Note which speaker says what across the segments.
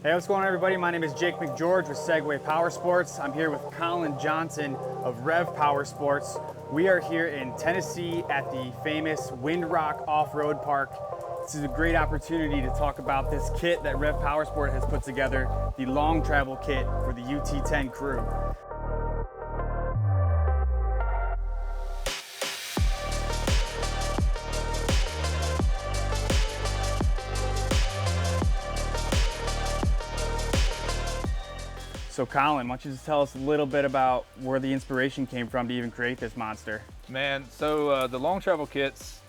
Speaker 1: Hey, what's going on, everybody? My name is Jake McGeorge with Segway Powersports. I'm here with Colin Johnson of REV Powersports. We are here in Tennessee at the famous Windrock Off-Road Park. This is a great opportunity to talk about this kit that REV Powersport has put together, the long travel kit for the UT10 CREW. So Colin, why don't you just tell us a little bit about where the inspiration came from to even create this monster?
Speaker 2: Man, so the long travel kits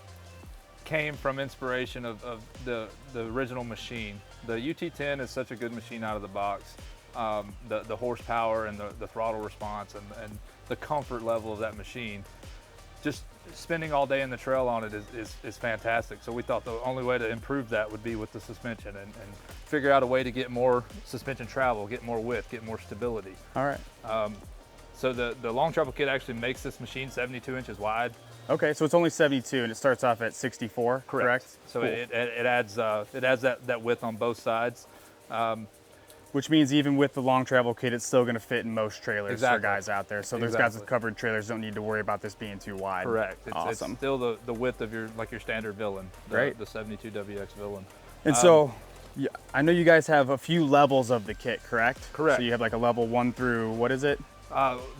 Speaker 2: came from inspiration of the original machine. The UT10 is such a good machine out of the box. The horsepower and the throttle response and the comfort level of that machine. Just spending all day in the trail on it is fantastic. So we thought the only way to improve that would be with the suspension and figure out a way to get more suspension travel, get more width, get more stability.
Speaker 1: All right.
Speaker 2: So the long travel kit actually makes this machine 72 inches wide.
Speaker 1: Okay, so it's only 72 and it starts off at 64, correct?
Speaker 2: So
Speaker 1: cool.
Speaker 2: it adds that width on both sides.
Speaker 1: Which means even with the long travel kit, it's still gonna fit in most trailers
Speaker 2: Exactly.
Speaker 1: for guys out there. So those guys with covered trailers don't need to worry about this being too wide.
Speaker 2: Correct.
Speaker 1: Awesome.
Speaker 2: It's still the width of your standard villain, the 72 WX villain.
Speaker 1: And so, yeah, I know you guys have a few levels of the kit, correct?
Speaker 2: Correct.
Speaker 1: So you have like a level 1 through, what is it?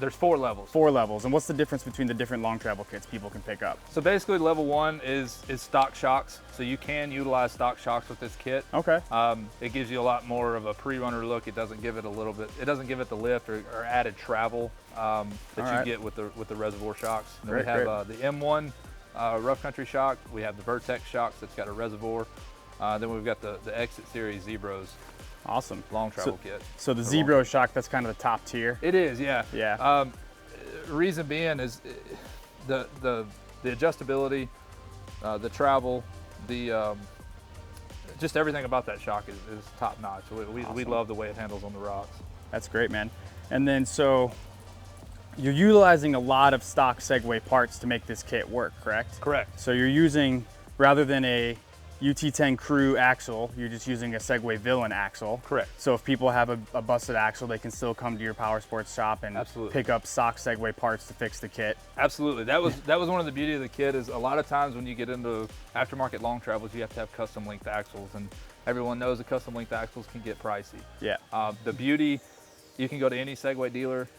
Speaker 2: There's 4 levels.
Speaker 1: 4 levels. And what's the difference between the different long travel kits people can pick up?
Speaker 2: So basically level 1 is stock shocks. So you can utilize stock shocks with this kit.
Speaker 1: Okay.
Speaker 2: It gives you a lot more of a pre-runner look. It doesn't give it it doesn't give it the lift or added travel that you get with the reservoir shocks. And then we have the M1 rough country shock. We have the Vertex shocks that's got a reservoir. Then we've got the Exit Series Zebros.
Speaker 1: Awesome.
Speaker 2: Long travel kit.
Speaker 1: So the Zebro shock, that's kind of the top tier?
Speaker 2: It is, yeah.
Speaker 1: Yeah.
Speaker 2: Reason being is the adjustability, the travel, just everything about that shock is top notch. We love the way it handles on the rocks.
Speaker 1: That's great, man. And then so you're utilizing a lot of stock Segway parts to make this kit work, correct?
Speaker 2: Correct.
Speaker 1: So you're using, rather than a UT10 CREW axle, you're just using a Segway Villain axle.
Speaker 2: Correct.
Speaker 1: So if people have a busted axle, they can still come to your Powersports shop and pick up stock Segway parts to fix the kit.
Speaker 2: Absolutely. That was one of the beauty of the kit is a lot of times when you get into aftermarket long travels, you have to have custom length axles, and everyone knows that custom length axles can get pricey.
Speaker 1: Yeah.
Speaker 2: The beauty, you can go to any Segway dealer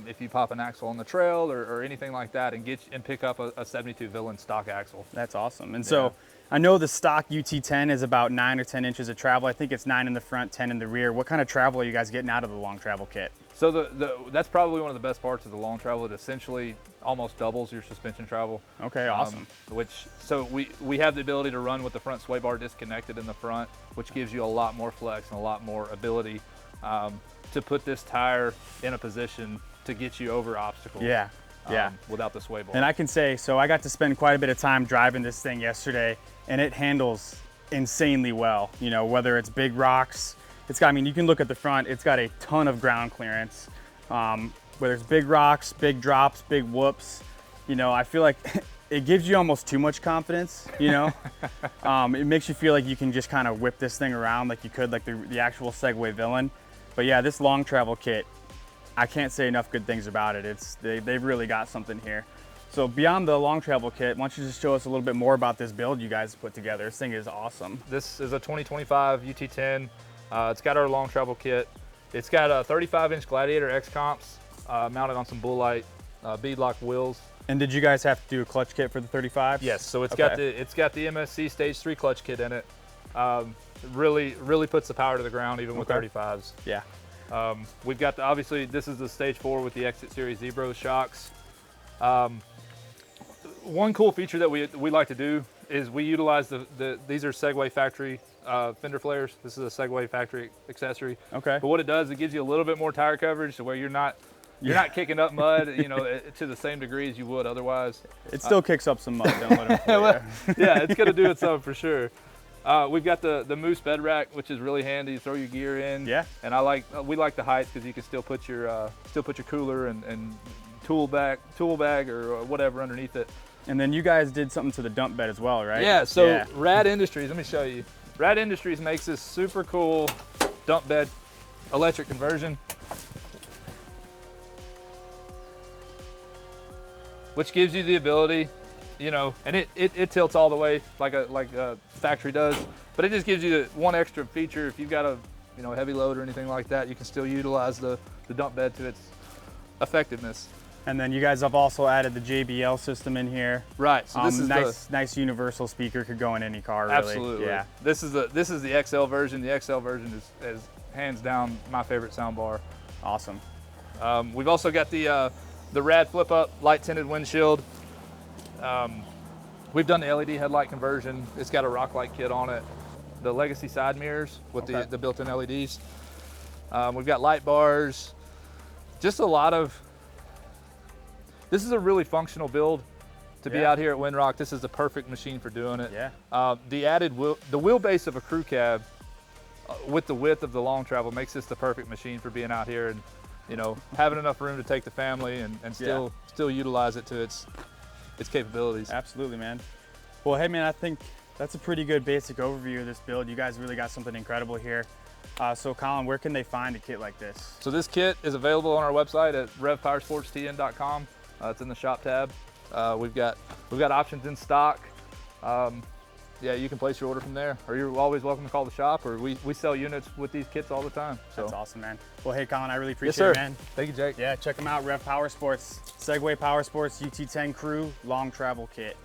Speaker 2: if you pop an axle on the trail or anything like that and pick up a 72 Villain stock axle.
Speaker 1: That's awesome. And so I know the stock UT10 is about 9 or 10 inches of travel. I think it's 9 in the front, 10 in the rear. What kind of travel are you guys getting out of the long travel kit?
Speaker 2: So that's probably one of the best parts of the long travel. It essentially almost doubles your suspension travel.
Speaker 1: Okay, awesome.
Speaker 2: So we have the ability to run with the front sway bar disconnected in the front, which gives you a lot more flex and a lot more ability to put this tire in a position to get you over obstacles.
Speaker 1: Yeah.
Speaker 2: Without the sway bar.
Speaker 1: And I can say, so I got to spend quite a bit of time driving this thing yesterday, and it handles insanely well. You know, whether it's big rocks, I mean, you can look at the front, it's got a ton of ground clearance. Whether it's big rocks, big drops, big whoops, you know, I feel like it gives you almost too much confidence, you know? It makes you feel like you can just kind of whip this thing around like you could, like the actual Segway Villain. But yeah, this long travel kit, I can't say enough good things about it. They've really got something here. So beyond the long travel kit, why don't you just show us a little bit more about this build you guys put together? This thing is awesome.
Speaker 2: This is a 2025 UT10. It's got our long travel kit. It's got a 35-inch Gladiator X comps mounted on some Bullite beadlock wheels.
Speaker 1: And did you guys have to do a clutch kit for the 35s?
Speaker 2: Yes. So it's got the MSC Stage 3 clutch kit in it. Really puts the power to the ground even with 35s.
Speaker 1: Yeah.
Speaker 2: We've got obviously this is the Stage 4 with the Exit Series Zebro shocks. One cool feature that we like to do is we utilize these are Segway factory fender flares. This is a Segway factory accessory.
Speaker 1: Okay.
Speaker 2: But what it does, it gives you a little bit more tire coverage to where you're not kicking up mud, you know, to the same degree as you would otherwise.
Speaker 1: It still kicks up some mud. Don't let it fool you.
Speaker 2: Yeah, it's gonna do it some for sure. We've got the Moose bed rack, which is really handy to throw your gear in.
Speaker 1: Yeah.
Speaker 2: And we like the height because you can still put your cooler and tool bag or whatever underneath it.
Speaker 1: And then you guys did something to the dump bed as well, right?
Speaker 2: Yeah. So RAD Industries, let me show you. RAD Industries makes this super cool dump bed electric conversion, which gives you the ability, you know, and it tilts all the way like a factory does, but it just gives you one extra feature. If you've got a, you know, heavy load or anything like that, you can still utilize the dump bed to its effectiveness.
Speaker 1: And then you guys have also added the JBL system in here.
Speaker 2: Right. So this is
Speaker 1: nice universal speaker, could go in any car, really.
Speaker 2: Absolutely.
Speaker 1: Yeah.
Speaker 2: This is the XL version. The XL version is hands down my favorite sound bar.
Speaker 1: Awesome.
Speaker 2: We've also got the rad flip up light tinted windshield. We've done the LED headlight conversion. It's got a rock light kit on it. The legacy side mirrors with the built-in LEDs. We've got light bars. Just a lot of. This is a really functional build to be out here at Windrock. This is the perfect machine for doing it.
Speaker 1: Yeah.
Speaker 2: The wheelbase of a crew cab with the width of the long travel makes this the perfect machine for being out here and, you know, having enough room to take the family and still utilize it to its capabilities.
Speaker 1: Absolutely, man. Well, hey, man, I think that's a pretty good basic overview of this build. You guys really got something incredible here. So, Colin, where can they find a kit like this?
Speaker 2: So this kit is available on our website at revpowersportstn.com. It's in the shop tab. We've got options in stock. Yeah, you can place your order from there, or you're always welcome to call the shop, or we sell units with these kits all the time. So.
Speaker 1: That's awesome, man. Well, hey, Colin, I really appreciate it, man.
Speaker 2: Thank you, Jake.
Speaker 1: Yeah, check them out, REV Powersports, Segway Powersports UT10 CREW long travel kit.